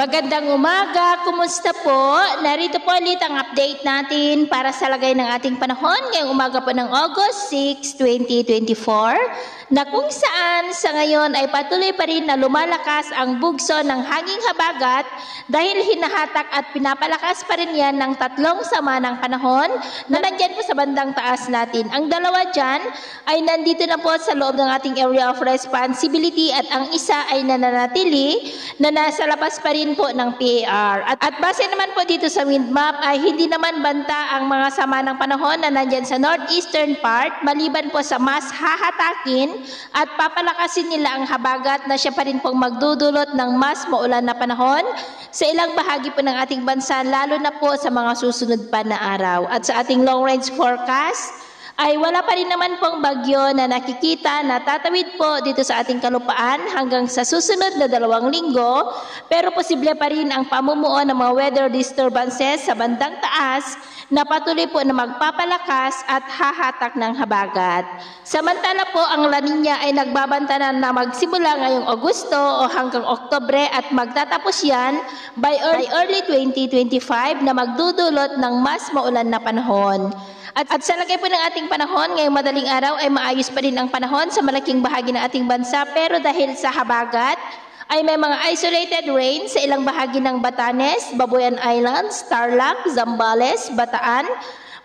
Magandang umaga, kumusta po? Narito po ulit ang update natin para sa lagay ng ating panahon ngayong umaga po ng August 6, 2024 na kung saan sa ngayon ay patuloy pa rin na lumalakas ang bugso ng hanging habagat dahil hinahatak at pinapalakas pa rin yan ng tatlong sama ng panahon na nandyan po sa bandang taas natin. Ang dalawa dyan ay nandito na po sa loob ng ating area of responsibility at ang isa ay nananatili na nasa labas pa rin po ng PAR. At base naman po dito sa wind map ay hindi naman banta ang mga sama ng panahon na nandyan sa northeastern part maliban po sa mas hahatakin at papalakasin nila ang habagat na siya pa rin pong magdudulot ng mas maulan na panahon sa ilang bahagi po ng ating bansa lalo na po sa mga susunod pa na araw. At sa ating long range forecast ay wala pa rin naman pong bagyo na nakikita na tatawid po dito sa ating kalupaan hanggang sa susunod na 2 linggo, pero posible pa rin ang pamumuo ng mga weather disturbances sa bandang taas na patuloy po na magpapalakas at hahatak ng habagat. Samantala po ang La Nina ay nagbabanta na magsimula ngayong Agosto o hanggang Oktubre at magtatapos yan by early 2025 na magdudulot ng mas maulan na panahon. At sa lagay po ng ating panahon, ngayong madaling araw ay maayos pa rin ang panahon sa malaking bahagi ng ating bansa pero dahil sa habagat ay may mga isolated rain sa ilang bahagi ng Batanes, Babuyan Islands, Tarlac, Zambales, Bataan,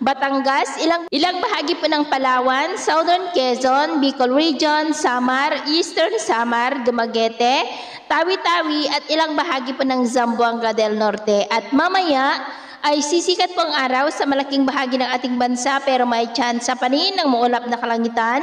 Batangas, ilang bahagi po ng Palawan, Southern Quezon, Bicol Region, Samar, Eastern Samar, Dumaguete, Tawi-Tawi at ilang bahagi po ng Zamboanga del Norte. At mamaya ay sisikat po ang araw sa malaking bahagi ng ating bansa pero may tsansa pa rin ng maulap na kalangitan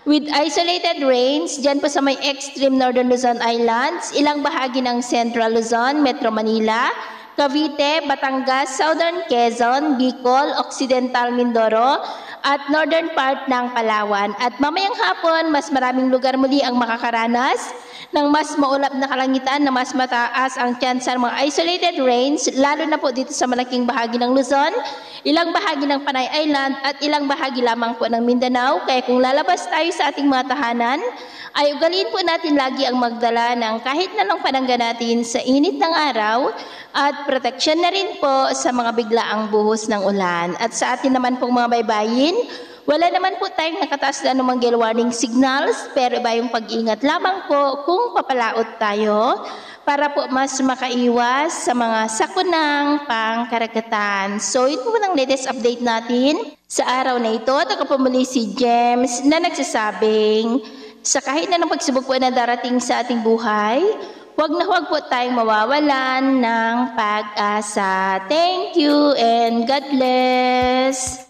with isolated rains dyan po sa may extreme northern Luzon Islands, ilang bahagi ng Central Luzon, Metro Manila, Cavite, Batangas, Southern Quezon, Bicol, Occidental Mindoro at northern part ng Palawan. At mamayang hapon, mas maraming lugar muli ang makakaranas ng mas maulap na kalangitan na mas mataas ang tsansa ng mga isolated rains, lalo na po dito sa malaking bahagi ng Luzon, ilang bahagi ng Panay Island at ilang bahagi lamang po ng Mindanao. Kaya kung lalabas tayo sa ating mga tahanan, ay ugaliin po natin lagi ang magdala ng kahit na lang panangga natin sa init ng araw at proteksyon na rin po sa mga biglaang buhos ng ulan. At sa atin naman pong mga baybayin, wala naman po tayong nakataas na anumang gale warning signals pero iba yung pag-ingat lamang po kung papalaot tayo para po mas makaiwas sa mga sakunang pangkaragatan. So ito po ang latest update natin sa araw na ito. At ako po muli si James na nagsasabing sa kahit na ng pagsubok po na darating sa ating buhay, huwag po tayong mawawalan ng pag-asa. Thank you and God bless!